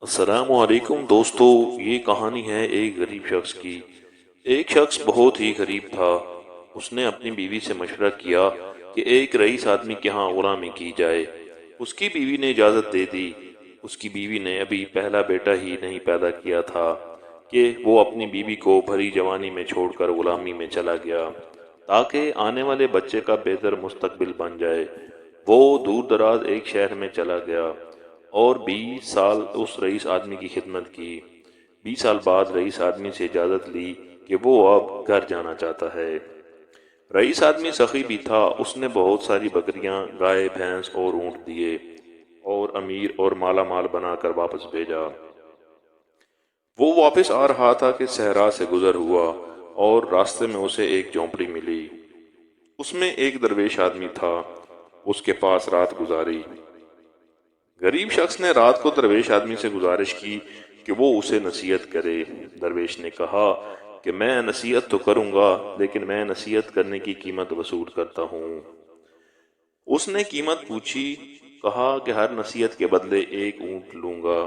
السلام علیکم دوستو، یہ کہانی ہے ایک غریب شخص کی۔ ایک شخص بہت ہی غریب تھا۔ اس نے اپنی بیوی سے مشورہ کیا کہ ایک رئیس آدمی کے ہاں غلامی کی جائے۔ اس کی بیوی نے اجازت دے دی۔ اس کی بیوی نے ابھی پہلا بیٹا ہی نہیں پیدا کیا تھا کہ وہ اپنی بیوی کو بھری جوانی میں چھوڑ کر غلامی میں چلا گیا تاکہ آنے والے بچے کا بہتر مستقبل بن جائے۔ وہ دور دراز ایک شہر میں چلا گیا اور 20 سال اس رئیس آدمی کی خدمت کی۔ 20 سال بعد رئیس آدمی سے اجازت لی کہ وہ اب گھر جانا چاہتا ہے۔ رئیس آدمی سخی بھی تھا۔ اس نے بہت ساری بکریاں، گائے، بھینس اور اونٹ دیے اور امیر اور مالا مال بنا کر واپس بھیجا۔ وہ واپس آ رہا تھا کہ صحرا سے گزر ہوا اور راستے میں اسے ایک جھونپڑی ملی۔ اس میں ایک درویش آدمی تھا۔ اس کے پاس رات گزاری۔ غریب شخص نے رات کو درویش آدمی سے گزارش کی کہ وہ اسے نصیحت کرے۔ درویش نے کہا کہ میں نصیحت تو کروں گا، لیکن میں نصیحت کرنے کی قیمت وصول کرتا ہوں۔ اس نے قیمت پوچھی۔ کہا کہ ہر نصیحت کے بدلے ایک اونٹ لوں گا۔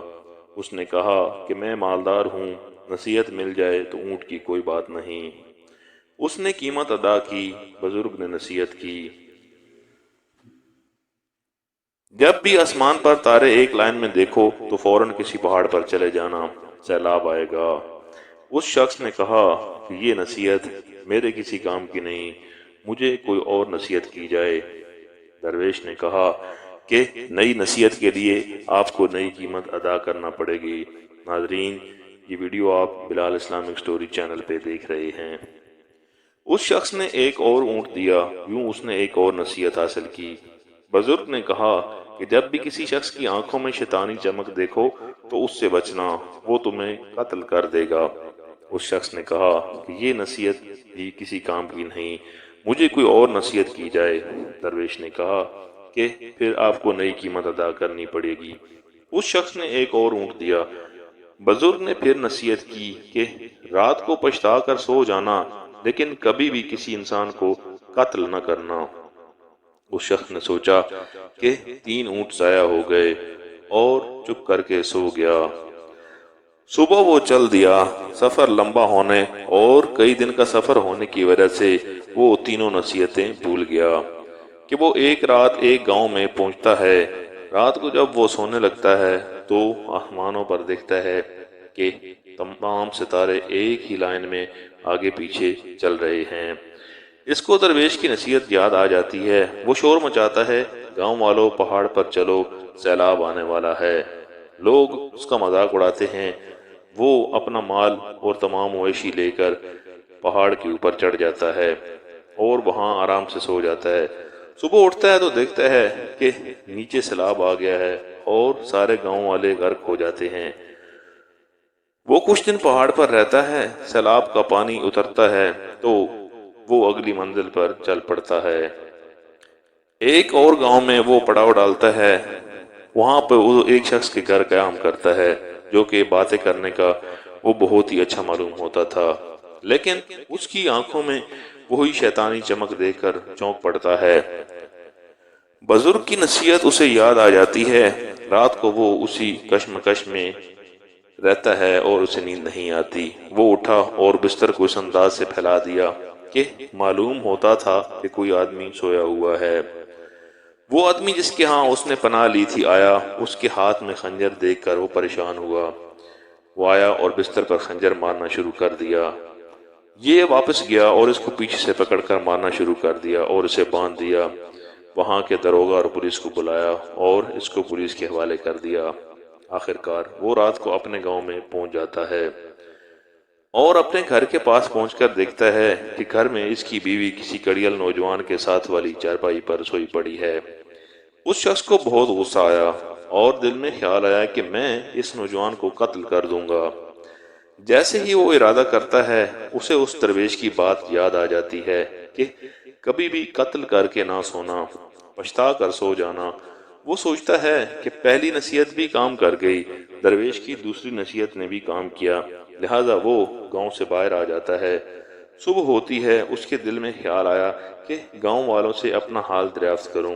اس نے کہا کہ میں مالدار ہوں، نصیحت مل جائے تو اونٹ کی کوئی بات نہیں۔ اس نے قیمت ادا کی۔ بزرگ نے نصیحت کی، جب بھی آسمان پر تارے ایک لائن میں دیکھو تو فوراً کسی پہاڑ پر چلے جانا، سیلاب آئے گا۔ اس شخص نے کہا کہ یہ نصیحت میرے کسی کام کی نہیں، مجھے کوئی اور نصیحت کی جائے۔ درویش نے کہا کہ نئی نصیحت کے لیے آپ کو نئی قیمت ادا کرنا پڑے گی۔ ناظرین، یہ ویڈیو آپ بلال اسلامک سٹوری چینل پہ دیکھ رہے ہیں۔ اس شخص نے ایک اور اونٹ دیا۔ یوں اس نے ایک اور نصیحت حاصل کی۔ بزرگ نے کہا کہ جب بھی کسی شخص کی آنکھوں میں شیطانی چمک دیکھو تو اس سے بچنا، وہ تمہیں قتل کر دے گا۔ اس شخص نے کہا کہ یہ نصیحت بھی کسی کام کی نہیں، مجھے کوئی اور نصیحت کی جائے۔ درویش نے کہا کہ پھر آپ کو نئی قیمت ادا کرنی پڑے گی۔ اس شخص نے ایک اور اونٹ دیا۔ بزرگ نے پھر نصیحت کی کہ رات کو پچھتا کر سو جانا، لیکن کبھی بھی کسی انسان کو قتل نہ کرنا۔ اس شخص نے سوچا کہ 3 اونٹ ضائع ہو گئے اور چپ کر کے سو گیا۔ صبح وہ چل دیا۔ سفر لمبا ہونے اور کئی دن کا سفر ہونے کی وجہ سے وہ تینوں نصیحتیں بھول گیا کہ وہ ایک رات ایک گاؤں میں پہنچتا ہے۔ رات کو جب وہ سونے لگتا ہے تو آسمانوں پر دیکھتا ہے کہ تمام ستارے ایک ہی لائن میں آگے پیچھے چل رہے ہیں۔ اس کو درویش کی نصیحت یاد آ جاتی ہے۔ وہ شور مچاتا ہے، گاؤں والوں پہاڑ پر چلو، سیلاب آنے والا ہے۔ لوگ اس کا مذاق اڑاتے ہیں۔ وہ اپنا مال اور تمام مویشی لے کر پہاڑ کے اوپر چڑھ جاتا ہے اور وہاں آرام سے سو جاتا ہے۔ صبح اٹھتا ہے تو دیکھتا ہے کہ نیچے سیلاب آ گیا ہے اور سارے گاؤں والے غرق ہو جاتے ہیں۔ وہ کچھ دن پہاڑ پر رہتا ہے۔ سیلاب کا پانی اترتا ہے تو وہ اگلی منزل پر چل پڑتا ہے۔ ایک اور گاؤں میں وہ پڑاؤ ڈالتا ہے۔ وہاں پہ وہ ایک شخص کے گھر قیام کرتا ہے جو کہ باتیں کرنے کا وہ بہت ہی اچھا معلوم ہوتا تھا، لیکن اس کی آنکھوں میں وہی شیطانی چمک دیکھ کر چونک پڑتا ہے۔ بزرگ کی نصیحت اسے یاد آ جاتی ہے۔ رات کو وہ اسی کشمکش میں رہتا ہے اور اسے نیند نہیں آتی۔ وہ اٹھا اور بستر کو اس انداز سے پھیلا دیا کہ معلوم ہوتا تھا کہ کوئی آدمی سویا ہوا ہے۔ وہ آدمی جس کے ہاں اس نے پناہ لی تھی آیا۔ اس کے ہاتھ میں خنجر دیکھ کر وہ پریشان ہوا۔ وہ آیا اور بستر پر خنجر مارنا شروع کر دیا۔ یہ واپس گیا اور اس کو پیچھے سے پکڑ کر مارنا شروع کر دیا اور اسے باندھ دیا۔ وہاں کے داروغہ اور پولیس کو بلایا اور اس کو پولیس کے حوالے کر دیا۔ آخرکار وہ رات کو اپنے گاؤں میں پہنچ جاتا ہے اور اپنے گھر کے پاس پہنچ کر دیکھتا ہے کہ گھر میں اس کی بیوی کسی کڑیل نوجوان کے ساتھ والی چارپائی پر سوئی پڑی ہے۔ اس شخص کو بہت غصہ آیا اور دل میں خیال آیا کہ میں اس نوجوان کو قتل کر دوں گا۔ جیسے ہی وہ ارادہ کرتا ہے، اسے اس درویش کی بات یاد آ جاتی ہے کہ کبھی بھی قتل کر کے نہ سونا، پچھتا کر سو جانا۔ وہ سوچتا ہے کہ پہلی نصیحت بھی کام کر گئی، درویش کی دوسری نصیحت نے بھی کام کیا، لہذا وہ گاؤں سے باہر آ جاتا ہے۔ صبح ہوتی ہے۔ اس کے دل میں خیال آیا کہ گاؤں والوں سے اپنا حال دریافت کروں۔